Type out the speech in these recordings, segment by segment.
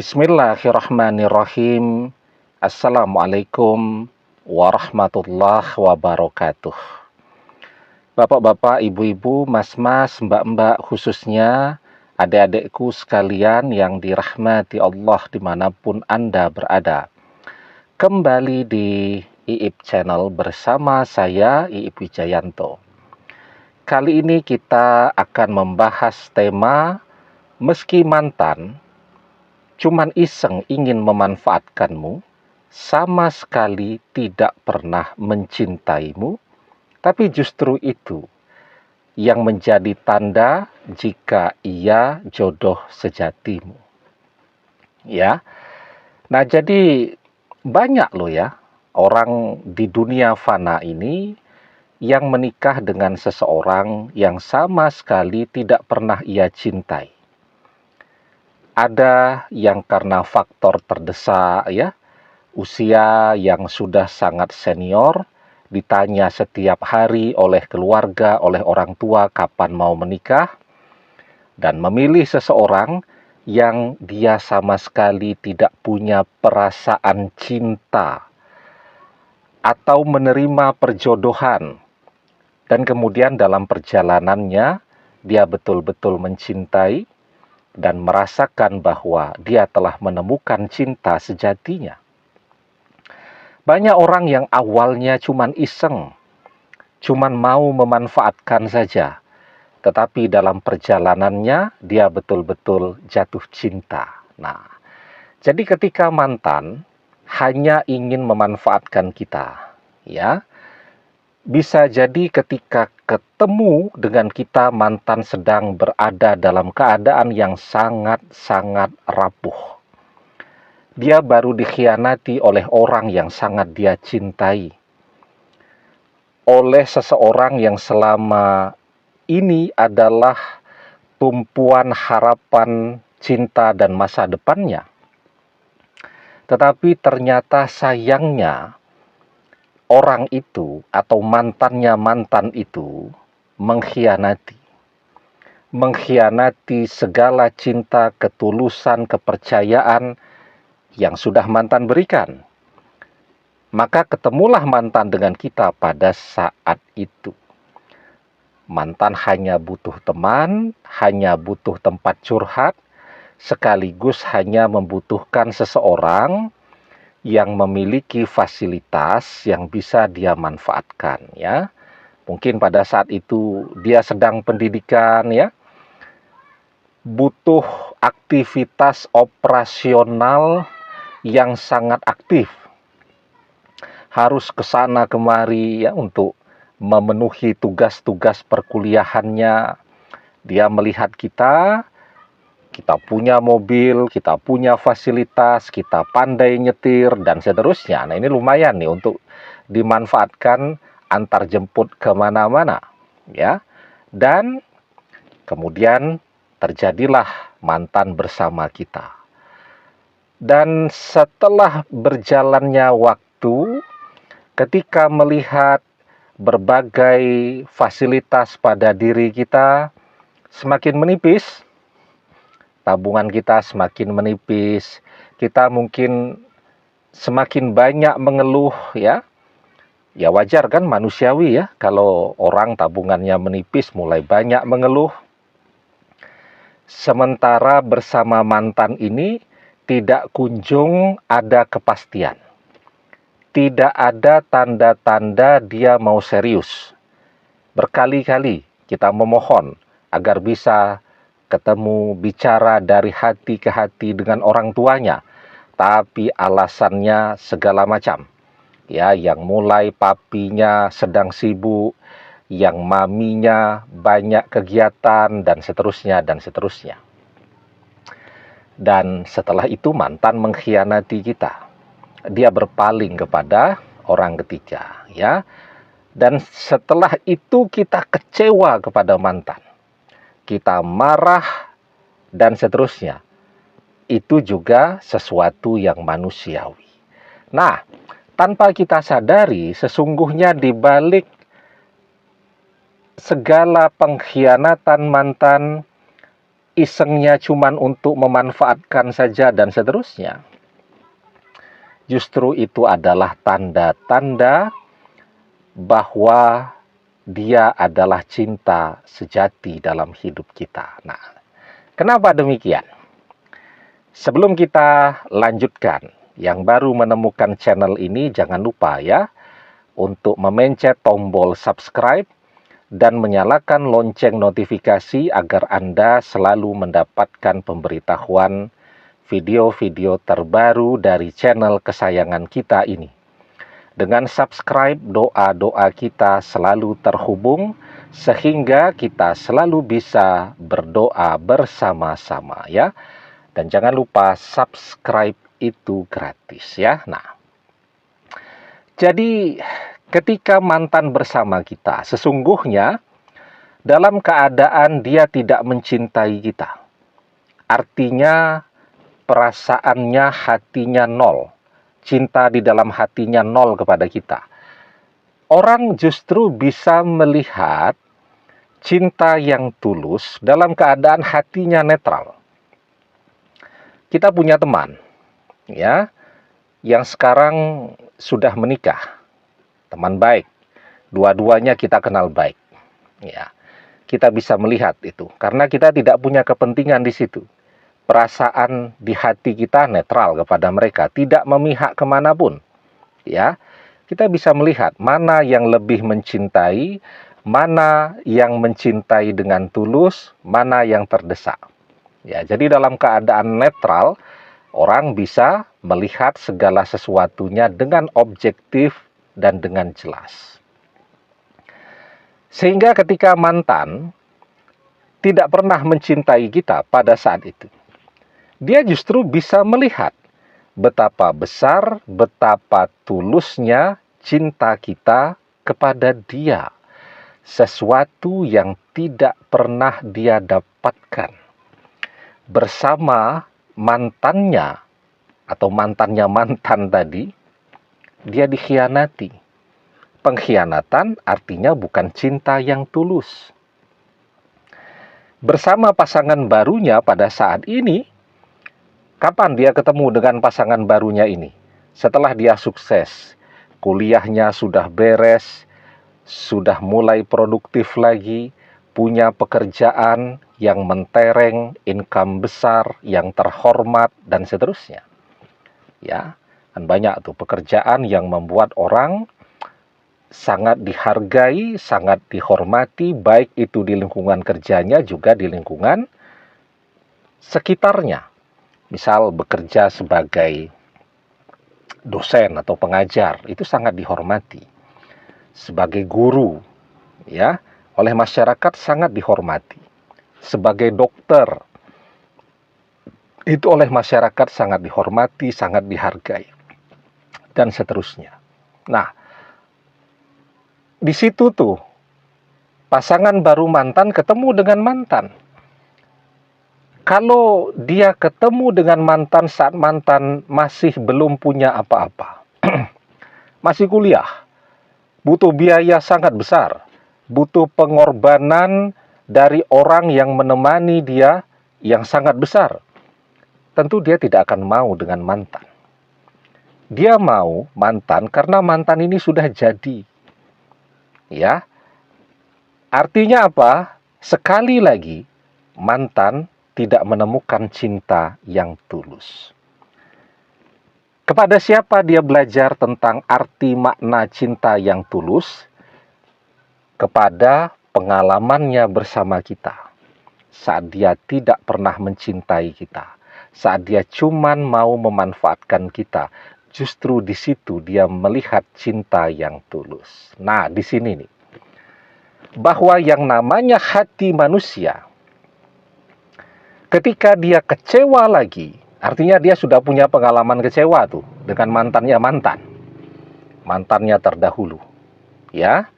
Bismillahirrahmanirrahim. Assalamualaikum warahmatullahi wabarakatuh. Bapak-bapak, ibu-ibu, mas-mas, mbak-mbak, khususnya adik-adikku sekalian yang dirahmati Allah dimanapun Anda berada. Kembali di IIP Channel bersama saya, IIP Wijayanto. Kali ini kita akan membahas tema meski mantan cuman iseng ingin memanfaatkanmu, sama sekali tidak pernah mencintaimu, tapi justru itu yang menjadi tanda jika ia jodoh sejatimu. Ya. Nah, jadi banyak loh ya orang di dunia fana ini yang menikah dengan seseorang yang sama sekali tidak pernah ia cintai. Ada yang karena faktor terdesak ya, usia yang sudah sangat senior, ditanya setiap hari oleh keluarga, oleh orang tua kapan mau menikah, dan memilih seseorang yang dia sama sekali tidak punya perasaan cinta atau menerima perjodohan, dan kemudian dalam perjalanannya dia betul-betul mencintai dan merasakan bahwa dia telah menemukan cinta sejatinya. Banyak orang yang awalnya cuman iseng, cuman mau memanfaatkan saja, tetapi dalam perjalanannya dia betul-betul jatuh cinta. Nah, jadi ketika mantan hanya ingin memanfaatkan kita, ya, bisa jadi ketika ketemu dengan kita, mantan sedang berada dalam keadaan yang sangat-sangat rapuh. Dia baru dikhianati oleh orang yang sangat dia cintai. Oleh seseorang yang selama ini adalah tumpuan harapan, cinta, dan masa depannya. Tetapi ternyata sayangnya, orang itu atau mantannya mantan itu mengkhianati segala cinta, ketulusan, kepercayaan yang sudah mantan berikan. Maka ketemulah mantan dengan kita pada saat itu. Mantan hanya butuh teman, hanya butuh tempat curhat, sekaligus hanya membutuhkan seseorang yang memiliki fasilitas yang bisa dia manfaatkan, ya. Mungkin pada saat itu dia sedang pendidikan, ya. Butuh aktivitas operasional yang sangat aktif. Harus ke sana kemari ya untuk memenuhi tugas-tugas perkuliahannya. Dia melihat kita punya mobil, kita punya fasilitas, kita pandai nyetir, dan seterusnya. Nah, ini lumayan nih untuk dimanfaatkan antar jemput kemana-mana, ya. Dan kemudian terjadilah mantan bersama kita. Dan setelah berjalannya waktu, ketika melihat berbagai fasilitas pada diri kita semakin menipis, tabungan kita semakin menipis, kita mungkin semakin banyak mengeluh, ya. Ya wajar kan, manusiawi ya, kalau orang tabungannya menipis mulai banyak mengeluh. Sementara bersama mantan ini tidak kunjung ada kepastian. Tidak ada tanda-tanda dia mau serius. Berkali-kali kita memohon agar bisa ketemu, bicara dari hati ke hati dengan orang tuanya, tapi alasannya segala macam. Ya, yang mulai papinya sedang sibuk, yang maminya banyak kegiatan, dan seterusnya, dan seterusnya. Dan setelah itu mantan mengkhianati kita. Dia berpaling kepada orang ketiga, ya. Dan setelah itu kita kecewa kepada mantan. Kita marah, dan seterusnya. Itu juga sesuatu yang manusiawi. Nah, tanpa kita sadari, sesungguhnya di balik segala pengkhianatan mantan, isengnya cuman untuk memanfaatkan saja dan seterusnya, justru itu adalah tanda-tanda bahwa dia adalah cinta sejati dalam hidup kita. Nah, kenapa demikian? Sebelum kita lanjutkan, yang baru menemukan channel ini jangan lupa ya untuk memencet tombol subscribe dan menyalakan lonceng notifikasi agar Anda selalu mendapatkan pemberitahuan video-video terbaru dari channel kesayangan kita ini. Dengan subscribe, doa-doa kita selalu terhubung sehingga kita selalu bisa berdoa bersama-sama ya. Dan jangan lupa subscribe itu gratis ya. Nah, jadi ketika mantan bersama kita, sesungguhnya dalam keadaan dia tidak mencintai kita. Artinya perasaannya, hatinya nol. Cinta di dalam hatinya nol kepada kita. Orang justru bisa melihat cinta yang tulus dalam keadaan hatinya netral. Kita punya teman, ya, yang sekarang sudah menikah, teman baik, dua-duanya kita kenal baik, ya. Kita bisa melihat itu, karena kita tidak punya kepentingan di situ. Perasaan di hati kita netral kepada mereka, tidak memihak kemanapun, ya. Kita bisa melihat mana yang lebih mencintai, mana yang mencintai dengan tulus, mana yang terdesak. Ya, jadi dalam keadaan netral, orang bisa melihat segala sesuatunya dengan objektif dan dengan jelas. Sehingga ketika mantan tidak pernah mencintai kita pada saat itu, dia justru bisa melihat betapa besar, betapa tulusnya cinta kita kepada dia. Sesuatu yang tidak pernah dia dapatkan bersama mantannya atau mantannya mantan tadi, dia dikhianati. Pengkhianatan artinya bukan cinta yang tulus. Bersama pasangan barunya pada saat ini, kapan dia ketemu dengan pasangan barunya ini? Setelah dia sukses, kuliahnya sudah beres, sudah mulai produktif lagi, punya pekerjaan yang mentereng, income besar, yang terhormat, dan seterusnya. Ya, kan banyak tuh pekerjaan yang membuat orang sangat dihargai, sangat dihormati, baik itu di lingkungan kerjanya, juga di lingkungan sekitarnya. Misal bekerja sebagai dosen atau pengajar, itu sangat dihormati. Sebagai guru, ya, oleh masyarakat sangat dihormati. Sebagai dokter, itu oleh masyarakat sangat dihormati, sangat dihargai, dan seterusnya. Nah, di situ tuh, pasangan baru mantan ketemu dengan mantan. Kalau dia ketemu dengan mantan saat mantan masih belum punya apa-apa, masih kuliah, butuh biaya sangat besar, butuh pengorbanan dari orang yang menemani dia yang sangat besar. Tentu dia tidak akan mau dengan mantan. Dia mau mantan karena mantan ini sudah jadi. Ya. Artinya apa? Sekali lagi mantan tidak menemukan cinta yang tulus. Kepada siapa dia belajar tentang arti makna cinta yang tulus? Kepada pengalamannya bersama kita, saat dia tidak pernah mencintai kita, saat dia cuman mau memanfaatkan kita, justru di situ dia melihat cinta yang tulus. Nah, di sini nih, bahwa yang namanya hati manusia, ketika dia kecewa lagi, artinya dia sudah punya pengalaman kecewa tuh dengan mantannya terdahulu, ya.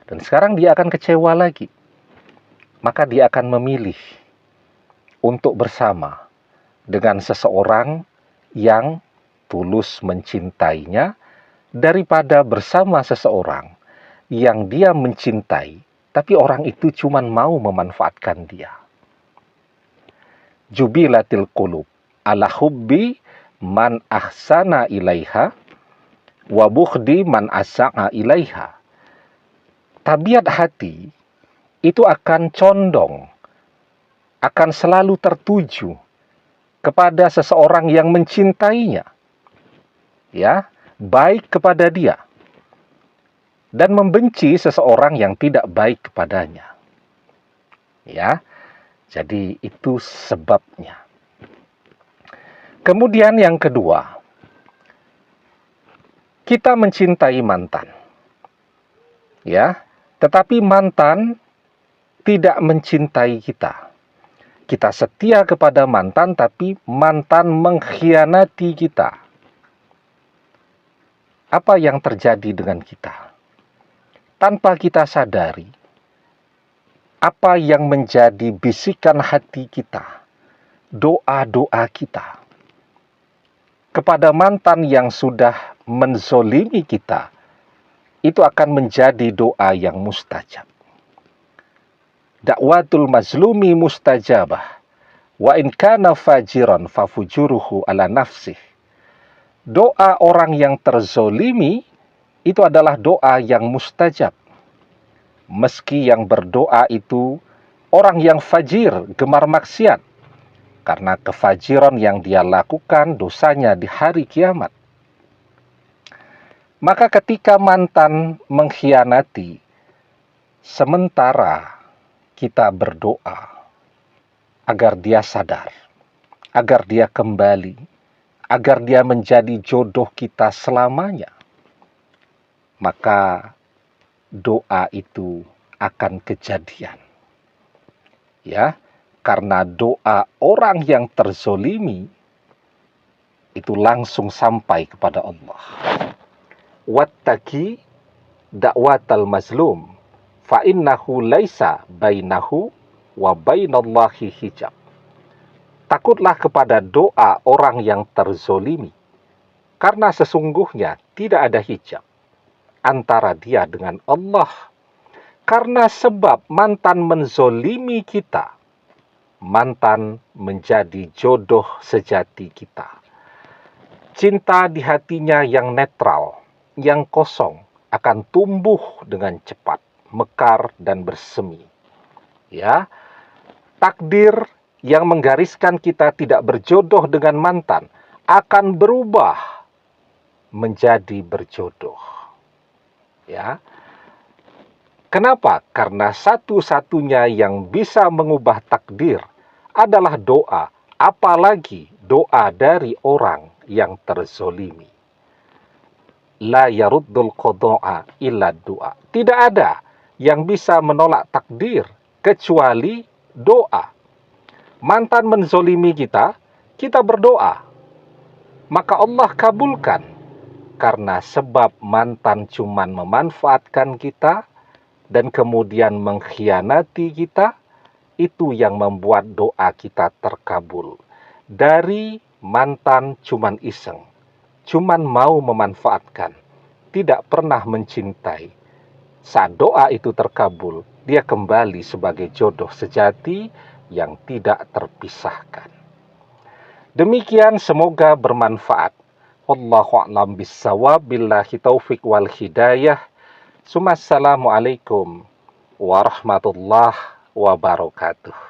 Dan sekarang dia akan kecewa lagi. Maka dia akan memilih untuk bersama dengan seseorang yang tulus mencintainya daripada bersama seseorang yang dia mencintai, tapi orang itu cuma mau memanfaatkan dia. jubilatil qulub ala hubbi man ahsana ilaiha wa bughdi man asa'a ilaiha. Tabiat hati itu akan condong, akan selalu tertuju kepada seseorang yang mencintainya, ya, baik kepada dia, dan membenci seseorang yang tidak baik kepadanya. Ya, jadi itu sebabnya. Kemudian yang kedua, kita mencintai mantan. Ya, tetapi mantan tidak mencintai kita. Kita setia kepada mantan, tapi mantan mengkhianati kita. Apa yang terjadi dengan kita? Tanpa kita sadari, apa yang menjadi bisikan hati kita, doa-doa kita kepada mantan yang sudah menzolimi kita, itu akan menjadi doa yang mustajab. Dakwatul mazlumi mustajabah, wa in kana fajiran fafujuruhu ala nafsih. Doa orang yang terzolimi itu adalah doa yang mustajab. Meski yang berdoa itu orang yang fajir, gemar maksiat, karena kefajiran yang dia lakukan dosanya di hari kiamat. Maka ketika mantan mengkhianati, sementara kita berdoa agar dia sadar, agar dia kembali, agar dia menjadi jodoh kita selamanya, maka doa itu akan kejadian. Ya, karena doa orang yang terzolimi itu langsung sampai kepada Allah. Wattaqi da'watal mazlum fa innahu laisa bainahu wa bainallahi hijab. Takutlah kepada doa orang yang terzolimi, karena sesungguhnya tidak ada hijab antara dia dengan Allah. Karena sebab mantan menzolimi kita, mantan menjadi jodoh sejati kita. Cinta di hatinya yang netral, yang kosong, akan tumbuh dengan cepat, mekar dan bersemi. Ya, takdir yang menggariskan kita tidak berjodoh dengan mantan akan berubah menjadi berjodoh. Ya. Kenapa? Karena satu-satunya yang bisa mengubah takdir adalah doa, apalagi doa dari orang yang terzolimi. La yaruddul qada'a illa du'a. Tidak ada yang bisa menolak takdir kecuali doa. Mantan menzolimi kita, kita berdoa, maka Allah kabulkan. Karena sebab mantan cuman memanfaatkan kita dan kemudian mengkhianati kita, itu yang membuat doa kita terkabul. Dari mantan cuman iseng, cuman mau memanfaatkan, tidak pernah mencintai. Saat doa itu terkabul, dia kembali sebagai jodoh sejati yang tidak terpisahkan. Demikian, semoga bermanfaat. Wallahu a'lam bissawab, billahi taufik wal hidayah. Assalamualaikum warahmatullahi wabarakatuh.